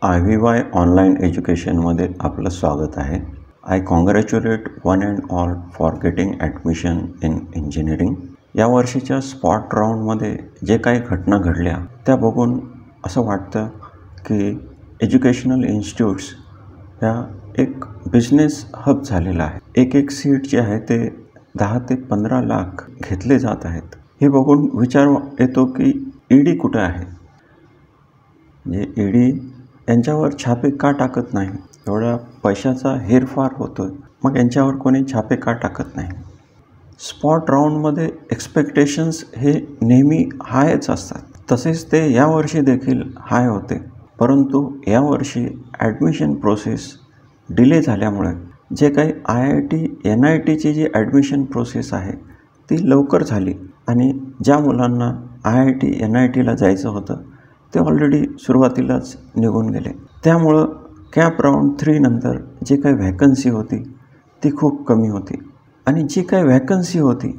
IVY online एज्युकेशनमध्ये आपलं स्वागत आहे. I congratulate one and all for getting admission in engineering. या वर्षीच्या स्पॉट राऊंडमध्ये जे काही घटना घडल्या त्या बघून असं वाटतं की एज्युकेशनल इन्स्टिट्यूट्स ह्या एक बिझनेस हब झालेला आहे. एक सीट जे आहे ते 10 ते 15 लाख घेतले जात आहेत. हे बघून विचार येतो की ईडी कुठे आहे. म्हणजे ईडी यांच्यावर छापे का टाकत नाही. एवढ्या पैशाचा हेरफार होतो मग यांच्यावर कोणी छापे का टाकत नाही. स्पॉट राऊंडमध्ये एक्सपेक्टेशन्स हे नेहमी हायच असतात. तसेच ते यावर्षी देखील हाय होते. परंतु यावर्षी ॲडमिशन प्रोसेस डिले झाल्यामुळे जे काही IIT NITची जी ॲडमिशन प्रोसेस आहे ती लवकर झाली आणि ज्या मुलांना IIT NITला जायचं होतं ते ऑलरेडी सुरुवातीलाच निघून गेले. त्यामुळं कॅप राऊंड 3 नंतर जी काही व्हॅकन्सी होती ती खूप कमी होती आणि जी काही व्हॅकन्सी होती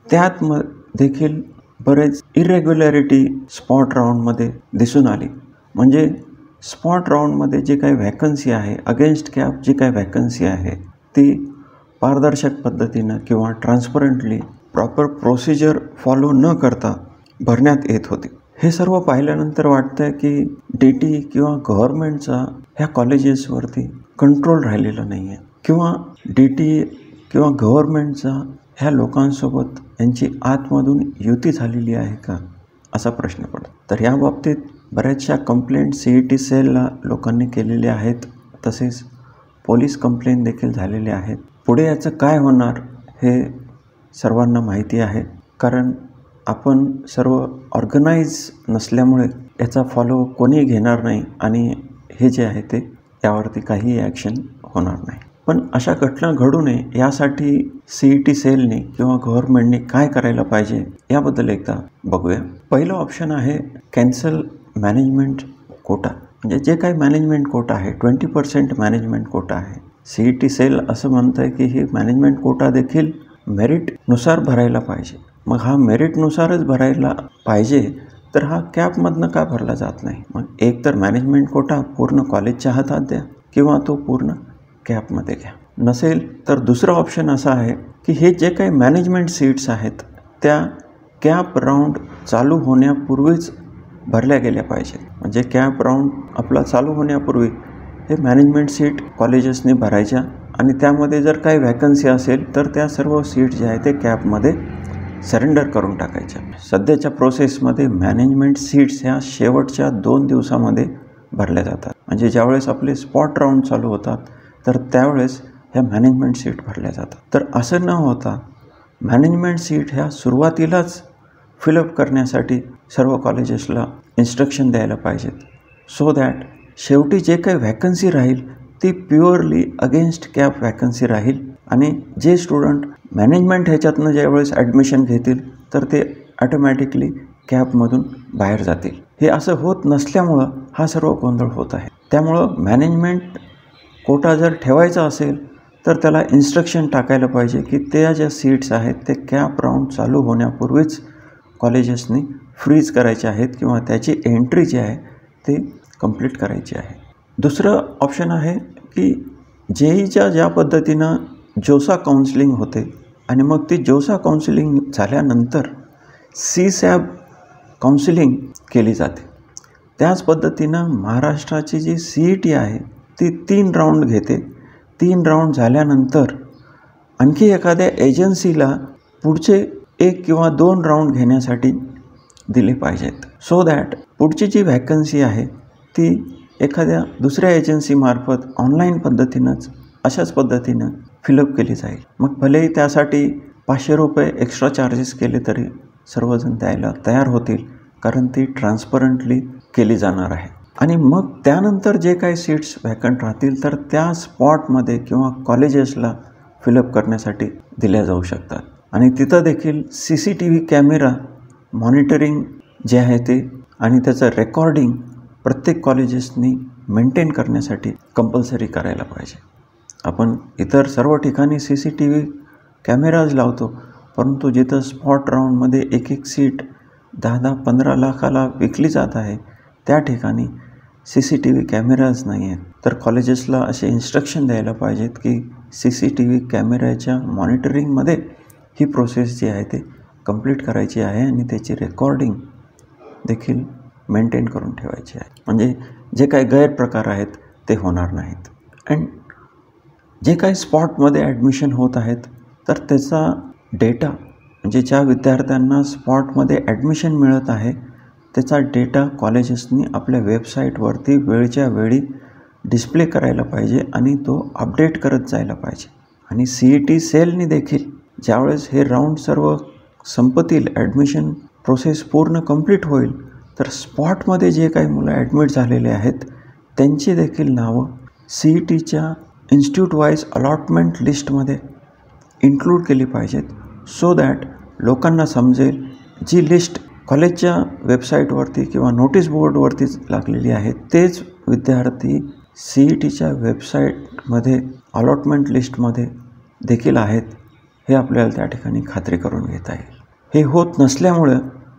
त्यात देखील बरेच इरेग्युलॅरिटी स्पॉट राऊंडमध्ये दिसून आली. म्हणजे स्पॉट राऊंडमध्ये जी काही व्हॅकन्सी आहे अगेन्स्ट कॅप जी काही व्हॅकन्सी आहे ती पारदर्शक पद्धतीनं किंवा ट्रान्सपरंटली प्रॉपर प्रोसिजर फॉलो न करता भरण्यात येत होती. हे सर्व पाहिल्यानंतर वाटतं की DT किंवा गव्हर्नमेंटचा ह्या कॉलेजेसवरती कंट्रोल राहिलेला नाही आहे किंवा DT किंवा गव्हर्नमेंटचा ह्या लोकांसोबत यांची आतमधून युती झालेली आहे का असा प्रश्न पडतो. तर या बाबतीत बऱ्याचशा कंप्लेंट CET सेलला लोकांनी केलेल्या आहेत. तसेच पोलीस कंप्लेंट देखील झालेले आहेत. पुढे याचं काय होणार हे सर्वांना माहिती आहे. कारण आपण सर्व ऑर्गनाईज नसल्यामुळे याचा फॉलो कोणी घेणार नाही आणि हे जे आहे ते यावरती काही ॲक्शन होणार नाही. पण अशा घटना घडू नये यासाठी CET सेलने किंवा गव्हर्नमेंटने काय करायला पाहिजे याबद्दल एकदा बघूया. पहिलं ऑप्शन आहे कॅन्सल मॅनेजमेंट कोटा. म्हणजे जे काही मॅनेजमेंट कोटा आहे 20% मॅनेजमेंट कोटा आहे. CET सेल असं म्हणतं आहे की हे मॅनेजमेंट कोटा देखील मेरिटनुसार भरायला पाहिजे. मग हा मेरिटनुसारच भरायला पाहिजे तर हा कॅपमधनं का भरला जात नाही. मग एक तर मॅनेजमेंट कोटा पूर्ण कॉलेजच्या हातात द्या किंवा तो पूर्ण कॅपमध्ये घ्या. नसेल तर दुसरं ऑप्शन असं आहे की हे जे काही मॅनेजमेंट सीट्स आहेत त्या कॅप राऊंड चालू होण्यापूर्वीच भरल्या गेल्या पाहिजेत. म्हणजे कॅप राऊंड आपला चालू होण्यापूर्वी हे मॅनेजमेंट सीट कॉलेजेसनी भरायच्या आणि त्यामध्ये जर काही व्हॅकन्सी असेल तर त्या सर्व सीट जे आहे ते कॅपमध्ये सरेंडर करून टाकायच्या. सध्याच्या प्रोसेसमध्ये मॅनेजमेंट सीट्स ह्या शेवटच्या 2 दिवसामध्ये भरल्या जातात. म्हणजे ज्यावेळेस आपले स्पॉट राऊंड चालू होतात तर त्यावेळेस ह्या मॅनेजमेंट सीट भरल्या जातात. तर असं न होता मॅनेजमेंट सीट ह्या सुरुवातीलाच फिलअप करण्यासाठी सर्व कॉलेजेसला इन्स्ट्रक्शन द्यायला पाहिजेत. सो दॅट शेवटी जे काही व्हॅकन्सी राहील ती प्युअरली अगेन्स्ट कॅप व्हॅकन्सी राहील आणि जे स्टुडंट मॅनेजमेंट ह्याच्यातनं ज्यावेळेस ॲडमिशन घेतील तर ते ॲटोमॅटिकली कॅपमधून बाहेर जातील. हे असं होत नसल्यामुळं हा सर्व गोंधळ होत आहे. त्यामुळं मॅनेजमेंट कोटा जर ठेवायचा असेल तर त्याला इन्स्ट्रक्शन टाकायला पाहिजे की त्या ज्या सीट्स आहेत ते कॅप राऊंड चालू होण्यापूर्वीच कॉलेजेसनी फ्रीज करायचे आहेत किंवा त्याची एंट्री जी आहे ते कंप्लीट करायची आहे. दुसरं ऑप्शन आहे की JEEच्या ज्या पद्धतीनं जोसा काउन्सिलिंग होते आणि मग ती जोसा काउन्सिलिंग झाल्यानंतर CSAB काउन्सिलिंग केली जाते. त्याच पद्धतीनं महाराष्ट्राची जी CET आहे ती 3 राऊंड घेते. 3 राऊंड झाल्यानंतर आणखी एखाद्या एजन्सीला पुढचे 1 किंवा 2 राऊंड घेण्यासाठी दिले पाहिजेत. सो दॅट पुढची जी व्हॅकन्सी आहे ती एखाद्या दुसऱ्या एजन्सीमार्फत ऑनलाईन पद्धतीनंच अशाच पद्धतीनं फिलअप केली जाईल. मग भलेही त्यासाठी ₹500 एक्स्ट्रा चार्जेस केले तरी सर्वजण द्यायला तयार होतील कारण ती ट्रान्सपरंटली केली जाणार आहे. आणि मग त्यानंतर जे काही सीट्स व्हॅकंट राहतील तर त्या स्पॉटमध्ये किंवा कॉलेजेसला फिलअप करण्यासाठी दिल्या जाऊ शकतात. आणि तिथं देखील CCTV कॅमेरा मॉनिटरिंग जे आहे ते आणि त्याचं रेकॉर्डिंग प्रत्येक कॉलेजेसनी मेंटेन करण्यासाठी कंपल्सरी करायला पाहिजे. आपण इतर सर्व ठिकाणी CCTV कॅमेराज लावतो परंतु जिथं स्पॉट राऊंडमध्ये एक सीट 10-15 लाखाला विकली जात आहे त्या ठिकाणी CCTV कॅमेराज नाही आहेत, तर कॉलेजेसला असे इन्स्ट्रक्शन द्यायला पाहिजेत की CCTV कॅमेऱ्याच्या मॉनिटरिंगमध्ये ही प्रोसेस जी आहे ते कंप्लीट करायची आहे आणि त्याची रेकॉर्डिंग देखील मेंटेन करून ठेवायची आहे. म्हणजे जे काही गैरप्रकार आहेत ते होणार नाहीत. अँड जे काही स्पॉटमध्ये ॲडमिशन होत आहेत तर त्याचा डेटा, म्हणजे ज्या विद्यार्थ्यांना स्पॉटमध्ये ॲडमिशन मिळत आहे त्याचा डेटा कॉलेजेसनी आपल्या वेबसाईटवरती वेळच्या वेळी डिस्प्ले करायला पाहिजे आणि तो अपडेट करत जायला पाहिजे. आणि CET सेलनी देखील ज्यावेळेस हे राऊंड सर्व संपतील, ॲडमिशन प्रोसेस पूर्ण कंप्लीट होईल, तर स्पॉटमध्ये जे काही मुलं ॲडमिट झालेले आहेत त्यांची देखील नावं CETच्या इन्स्टिट्यूट वाईज अलॉटमेंट लिस्टमध्ये इन्क्लूड केली पाहिजेत, सो दॅट लोकांना समजेल जी लिस्ट कॉलेजच्या वेबसाईटवरती किंवा नोटीस बोर्डवरती लागलेली आहे तेच विद्यार्थी CETच्या वेबसाईटमध्ये अलॉटमेंट लिस्टमध्ये देखील आहेत, हे आपल्याला त्या ठिकाणी खात्री करून घेता येईल. हे होत नसल्यामुळं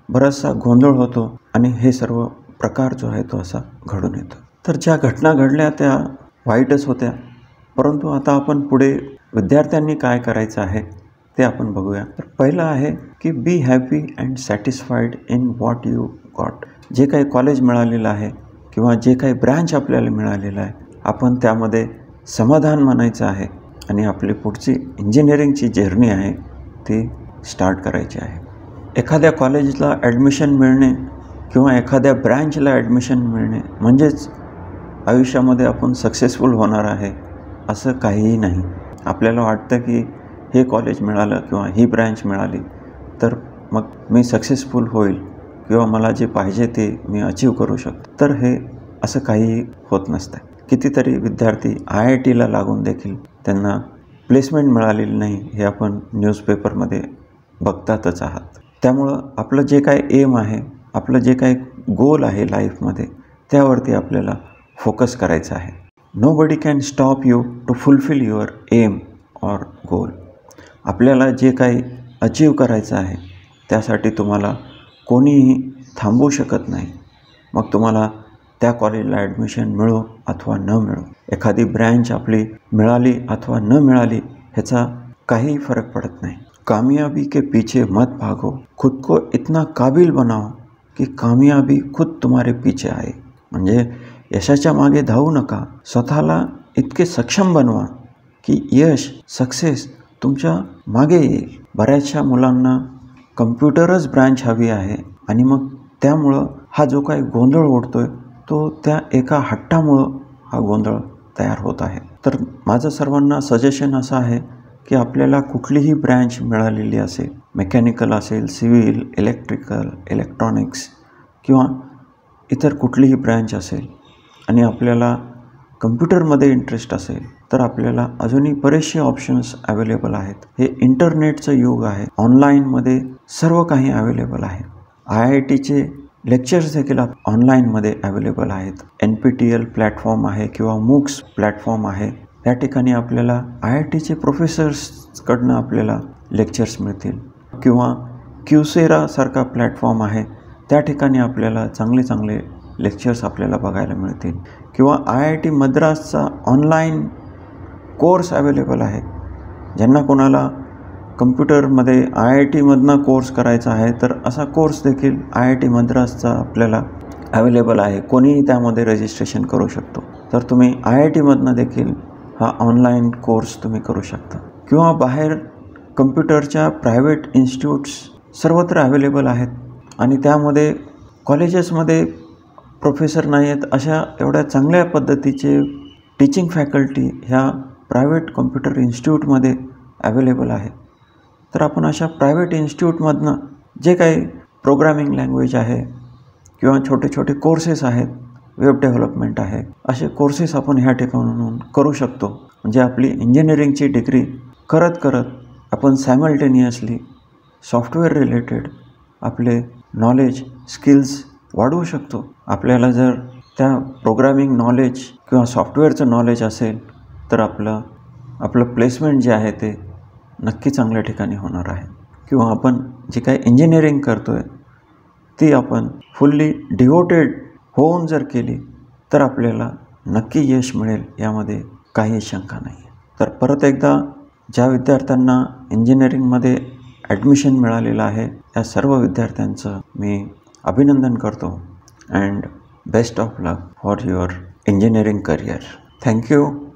बराचसा गोंधळ होतो आणि हे सर्व प्रकार जो आहे तो असा घडून येतो. तर ज्या घटना घडल्या त्या वाईटच होत्या, परंतु आता आपण पुढे विद्यार्थ्यांनी काय करायचं आहे ते आपण बघूया. तर पहिलं आहे की be happy and satisfied in what you got. जे काही कॉलेज मिळालेलं आहे किंवा जे काही ब्रँच आपल्याला मिळालेलं आहे आपण त्यामध्ये समाधान मानायचं आहे आणि आपली पुढची इंजिनिअरिंगची जर्नी आहे ती स्टार्ट करायची आहे. एखाद्या कॉलेजला ॲडमिशन मिळणे किंवा एखाद्या ब्रँचला ॲडमिशन मिळणे म्हणजेच आयुष्यामध्ये आपण सक्सेसफुल होणार आहे असं काहीही नाही. आपल्याला वाटतं की हे कॉलेज मिळालं किंवा ही ब्रँच मिळाली तर मग मी सक्सेसफुल होईल किंवा मला जे पाहिजे ते मी अचीव करू शकतो, तर हे असं काहीही होत नसतं. कितीतरी विद्यार्थी IITला लागून देखील त्यांना प्लेसमेंट मिळालेली नाही हे आपण न्यूजपेपरमध्ये बघतातच आहात. त्यामुळं आपलं जे काही एम आहे, आपलं जे काही गोल आहे लाईफमध्ये त्यावरती आपल्याला फोकस करायचं आहे. Nobody can stop you to fulfil your aim or goal. आपल्याला जे काही अचीव करायचं आहे त्यासाठी तुम्हाला कोणीही थांबवू शकत नाही. मग तुम्हाला त्या कॉलेजला ॲडमिशन मिळो अथवा न मिळो, एखादी ब्रँच आपली मिळाली अथवा न मिळाली ह्याचा काहीही फरक पडत नाही. कामयाबी के पीछे मत भागो, खुद को इतना काबिल बनाओ की कामयाबी खुद तुम्हारे पीछे आहे. म्हणजे यशाच्या मागे धावू नका, स्वतःला इतके सक्षम बनवा की यश, सक्सेस तुमच्या मागे येईल. बऱ्याचशा मुलांना कम्प्युटरच ब्रँच हवी आहे आणि मग त्यामुळं हा जो काही गोंधळ उडतोय तो त्या एका हट्टामुळं हा गोंधळ तयार होत आहे. तर माझं सर्वांना सजेशन असं आहे की आपल्याला कुठलीही ब्रँच मिळालेली असेल, मेकॅनिकल असेल, सिव्हिल, इलेक्ट्रिकल, इलेक्ट्रॉनिक्स किंवा इतर कुठलीही ब्रँच असेल आणि आपल्याला कम्प्युटरमध्ये इंटरेस्ट असेल तर आपल्याला अजूनही बरेचसे ऑप्शन्स अवेलेबल आहेत. हे इंटरनेटचं युग आहे, ऑनलाईनमध्ये सर्व काही अवेलेबल आहे. IITचे लेक्चर्स देखील ऑनलाईनमध्ये अवेलेबल आहेत. NPTEL प्लॅटफॉर्म आहे किंवा MOOCs प्लॅटफॉर्म आहे. या ठिकाणी आपल्याला IITचे प्रोफेसर्सकडनं आपल्याला लेक्चर्स मिळतील किंवा क्यूसेरासारखा प्लॅटफॉर्म आहे, त्या ठिकाणी आपल्याला चांगले चांगले लेक्चर्स आपल्याला बघायला मिळतील किंवा IIT मद्रासचा ऑनलाईन कोर्स अवेलेबल आहे. ज्यांना कोणाला कम्प्युटरमध्ये IITमधनं कोर्स करायचा आहे तर असा कोर्स देखील IIT मद्रासचा आपल्याला अवेलेबल आहे. कोणीही त्यामध्ये रजिस्ट्रेशन करू शकतो. तर तुम्ही IITमधनं देखील हा ऑनलाईन कोर्स तुम्ही करू शकता किंवा बाहेर कम्प्युटरच्या प्रायव्हेट इन्स्टिट्यूट्स सर्वत्र अवेलेबल आहेत आणि त्यामध्ये कॉलेजेसमध्ये प्रोफेसर नाही आहेत अशा एवढ्या चांगल्या पद्धतीचे टीचिंग फॅकल्टी ह्या प्रायव्हेट कम्प्युटर इन्स्टिट्यूटमध्ये अवेलेबल आहे. तर आपण अशा प्रायव्हेट इन्स्टिट्यूटमधनं जे काही प्रोग्रामिंग लँग्वेज आहे किंवा छोटे छोटे कोर्सेस आहेत, वेब डेव्हलपमेंट आहे, असे कोर्सेस आपण ह्या ठिकाणून करू शकतो. म्हणजे आपली इंजिनिअरिंगची डिग्री करत करत आपण सायमल्टेनियसली सॉफ्टवेअर रिलेटेड आपले नॉलेज, स्किल्स वाढवू शकतो. आपल्याला जर त्या प्रोग्रामिंग नॉलेज किंवा सॉफ्टवेअरचं नॉलेज असेल तर आपलं प्लेसमेंट जे आहे ते नक्की चांगल्या ठिकाणी होणार आहे. किंवा आपण जे काही इंजिनिअरिंग करतो आहे ती आपण फुल्ली डिवोटेड होऊन जर केली तर आपल्याला नक्की यश मिळेल यामध्ये काही शंका नाही. तर परत एकदा ज्या विद्यार्थ्यांना इंजिनिअरिंगमध्ये ॲडमिशन मिळालेलं आहे या सर्व विद्यार्थ्यांचं मी अभिनंदन करतो and best of luck for your engineering career. Thank you.